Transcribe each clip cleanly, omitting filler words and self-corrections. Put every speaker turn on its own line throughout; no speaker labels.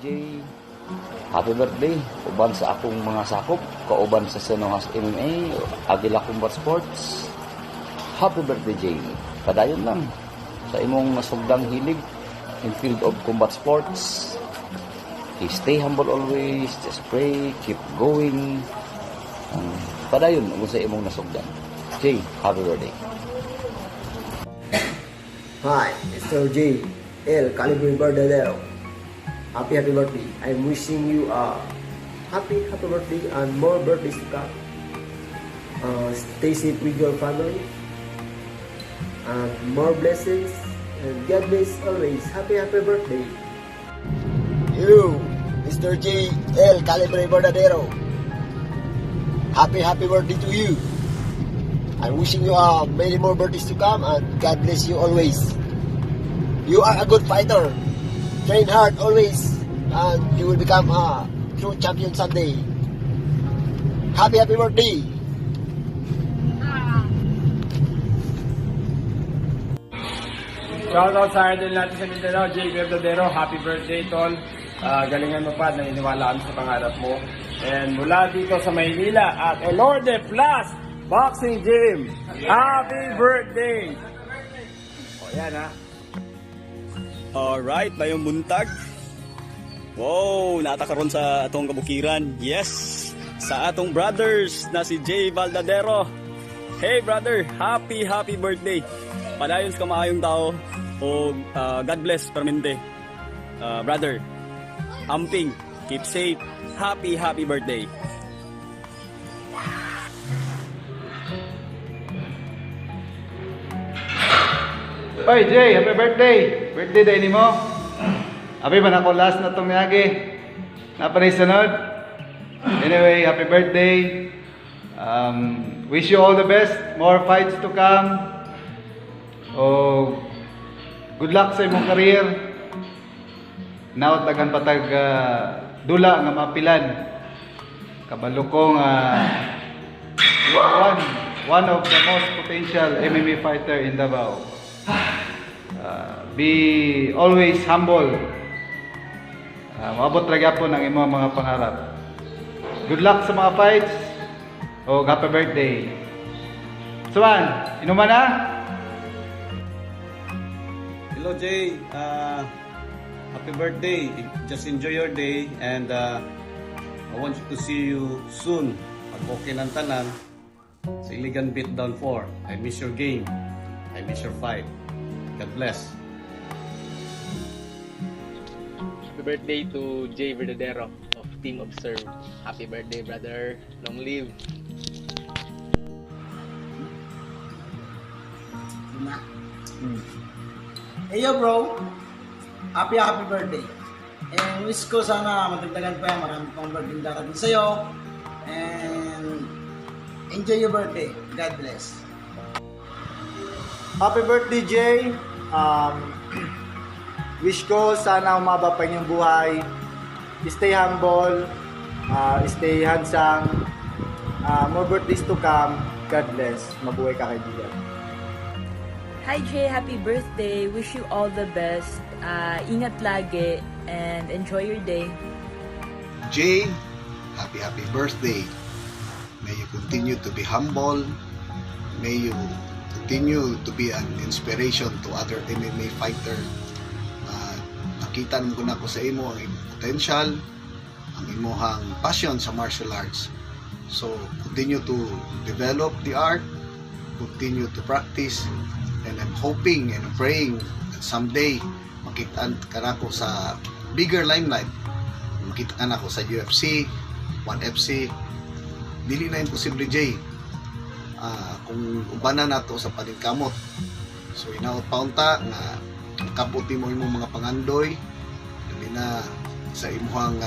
Jay, happy birthday. Uban sa akong mga sakop, kauban sa Senohas MMA, Agila Combat Sports. Happy birthday, Jay. Padayon lang sa imong nasugdang hilig in field of combat sports. Stay humble always, just pray, keep going. Padayon kung sa imong nasugdan. Jay, happy birthday.
Hi, Mr. J. L. Calibre Verdadero. Happy birthday. I'm wishing you a happy birthday and more birthdays to come. Stay safe with your family and more blessings, and God bless always. Happy birthday. Hello, Mr. J. L. Calibre Verdadero. Happy birthday to you. I'm wishing you many more birthdays to come, and God bless you always. You are a good fighter. Train hard always, and you will become a true champion someday. Happy birthday.
Shoutout sa idol natin sa Mindanao, Jay Verdadero. Happy birthday, tol. Galingan mo pa, naniniwala kami sa pangarap mo. And mula dito sa Maynila at Elorde Plus Boxing Gym, happy birthday! O yan ha.
Alright, mayong buntag. Wow, natakaroon sa atong kabukiran. Yes, sa atong brothers na si Jay Verdadero. Hey brother, happy birthday. Padayon sa kamaayong tao o God bless permente. Brother, amping, keep safe. Happy birthday.
Oy Jay, happy birthday! Birthday day ni mo. Abi man ako last na tong yagi. Napanay sunod. Anyway, happy birthday. Wish you all the best. More fights to come. Oh, good luck sa imong career. Now tagan patag dula nga mapilan. Kabalo kong one of the most potential MMA fighter in Davao. Be always humble. Maabot ra gyapon ang imong mga pangarap. Good luck sa mga fights. O happy birthday. Suwan, inuman na?
Hello Jay, happy birthday. Just enjoy your day, and I want you to see you soon. Pag okay ng tanan sa Iligan Beatdown 4. I miss your game. I miss your fight. God bless.
Happy birthday to Jay Verdadero of Team Observe. Happy birthday, brother. Long live.
Hey yo bro, happy birthday. And wish ko sana matagdagan pa yan, marami pang birthday darating sa'yo. And enjoy your birthday. God bless.
Happy birthday, Jay. Wish ko sana umaba pa inyong buhay. Stay humble, stay handsome. More birthdays to come. God bless. Mabuhay ka, kaibigan.
Hi Jay, happy birthday. Wish you all the best. Ingat lagi and enjoy your day.
Jay, happy birthday. May you continue to be humble. May you continue to be an inspiration to other MMA fighter. Nakita naman ko na ko sa imo ang imong potential, ang imong passion sa martial arts. So, continue to develop the art, continue to practice, and I'm hoping and praying that someday makita ka na ko sa bigger limelight. Makita ka na ko sa UFC, 1FC. Dili na imposible, Jay. Kung ubanan nato sa paningkamot. So inaot paunta nga kaputi mo imong mga pangandoy dili na sa imong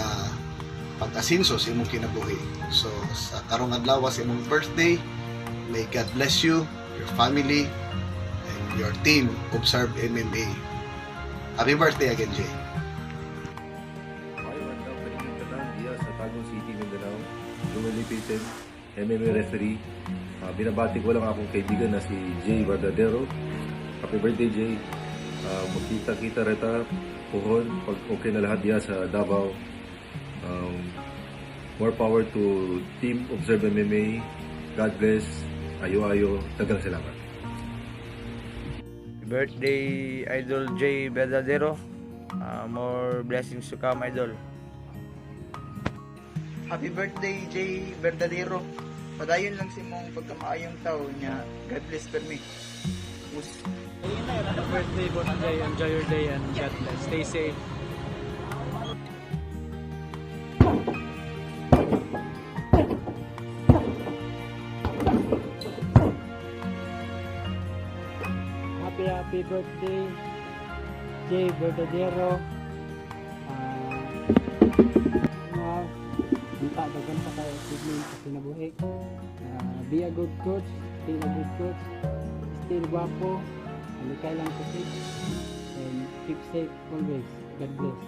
pag-asinso sa imong kinabuhi. So sa karong adlaw sa imong birthday, may God bless you, your family, and your team Observe MMA. Happy birthday again, Jay.
Sa Tagum City, Mindanao, lumilipitin MMA referee. Binabati ko lang akong kaibigan na si Jay Verdadero. Happy birthday, Jay. Magkita-kita reta pohon pag okay na lahat diya sa Davao. More power to Team Observe MMA. God bless. Ayo-ayo. Daghang salamat.
Birthday Idol J Verdadero. More blessings to come, Idol.
Happy birthday, Jay Verdadero. Padayon lang si mong pagkamaayong tao niya. God bless per me.
Happy birthday, Boss Jay. Enjoy your day and God bless. Stay safe. Happy birthday, Jay Verdadero. Dagan pa tayo achievement sa kinabuhi. Be a good coach, still a good coach, still guwapo, alikay lang kasi, and keep safe always. God bless.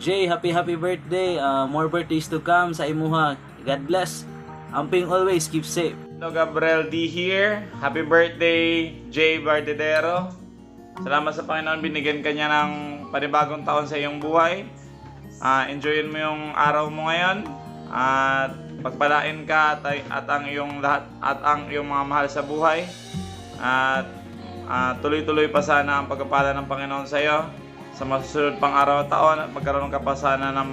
Jay, happy birthday. More birthdays to come sa imuha. God bless. Amping always, keep safe.
Hello, Gabriel D here. Happy birthday, Jay Verdadero. Salamat sa Panginoon, binigyan ka niya ng panibagong taon sa iyong buhay. Enjoyin mo yung araw mo ngayon at pagpalain ka at ang iyong lahat at ang iyong mga mahal sa buhay at tuloy-tuloy pa sana ang pagpapala ng Panginoon sa iyo sa masusunod pang araw at taon at magkaroon ka pa sana ng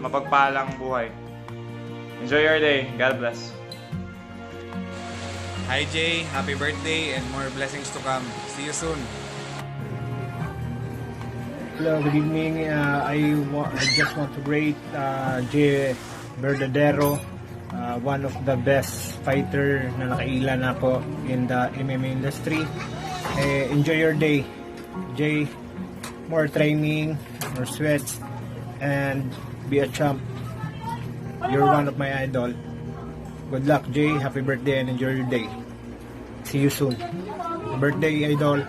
mapagpalang buhay. Enjoy your day. God bless.
Hi Jay, happy birthday and more blessings to come. See you soon.
Hello, good evening. I just want to rate Jay Verdadero, one of the best fighter na nakaila na po in the MMA industry. Enjoy your day, Jay. More training, more sweats, and be a champ. You're one of my idol. Good luck, Jay. Happy birthday and enjoy your day. See you soon. Birthday, idol.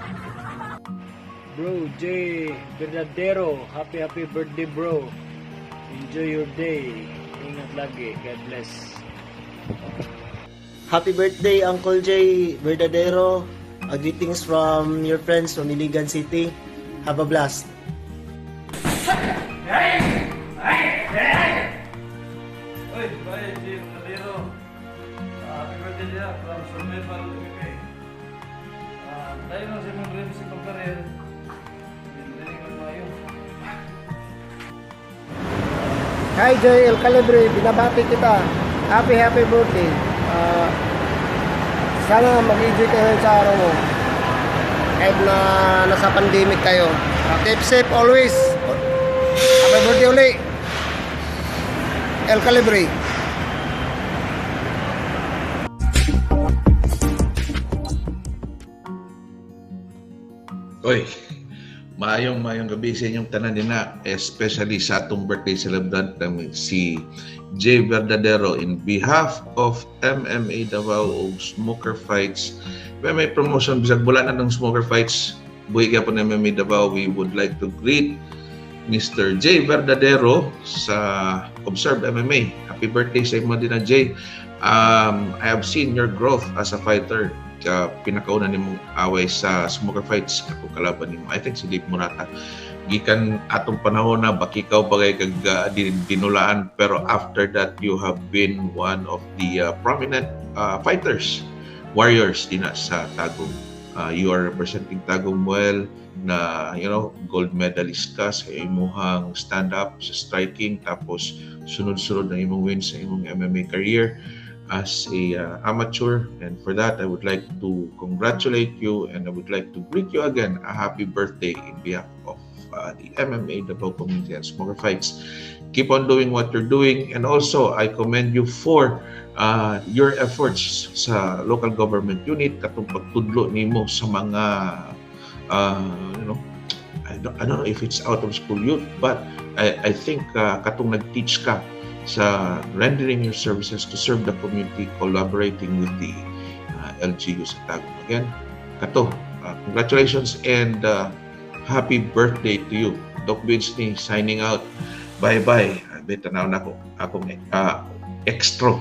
Bro, Jay Verdadero, happy birthday, bro. Enjoy your day. Ingat lagi. God bless.
Happy birthday, Uncle Jay Verdadero. Greetings from your friends from Iligan City. Have a blast.
Oy, bye, Jay Verdadero. Happy birthday dia from Shary Pallera. Tayo lang sa mga dreams sa career.
Hi Jay El Calibre, binabati kita. Happy birthday. Sana mag-enjoy kayo sa araw mo. Kahit na nasa pandemic kayo. Keep safe always. Happy birthday uli. El Calibre.
Oy, maayong gabi sa inyong tanan nina, especially sa atong birthday celebrant namin si Jay Verdadero. In behalf of MMA Davao o Smoker Fights, may promotion bisag bulan na ng Smoker Fights, buhi ka po ng MMA Davao, we would like to greet Mr. Jay Verdadero sa Observe MMA. Happy birthday sa imo din na Jay. I have seen your growth as a fighter. Pinakauna ni mong away sa Smoker Fights ako kalaban nimo. I think si Dave Murata gikan atong panahon na bakikaw bagay kag dinulaan, pero after that you have been one of the prominent fighters, warriors din sa Tagum. You are representing Tagum well na gold medalist ka sa imong stand up sa striking, tapos sunod-sunod na imong wins sa imong MMA career as a amateur, and for that I would like to congratulate you and I would like to greet you again a happy birthday in behalf of the MMA Davao community and Smoker Fights. Keep on doing what you're doing, and also I commend you for your efforts sa local government unit katong pagtudlo nimo sa mga I don't know if it's out of school youth, but I think katong nag-teach ka sa rendering your services to serve the community, collaborating with the LGU sa Tagum. Again, kato, congratulations and happy birthday to you. Doc Binsney signing out. Bye-bye. Beta na ako. Akong extra.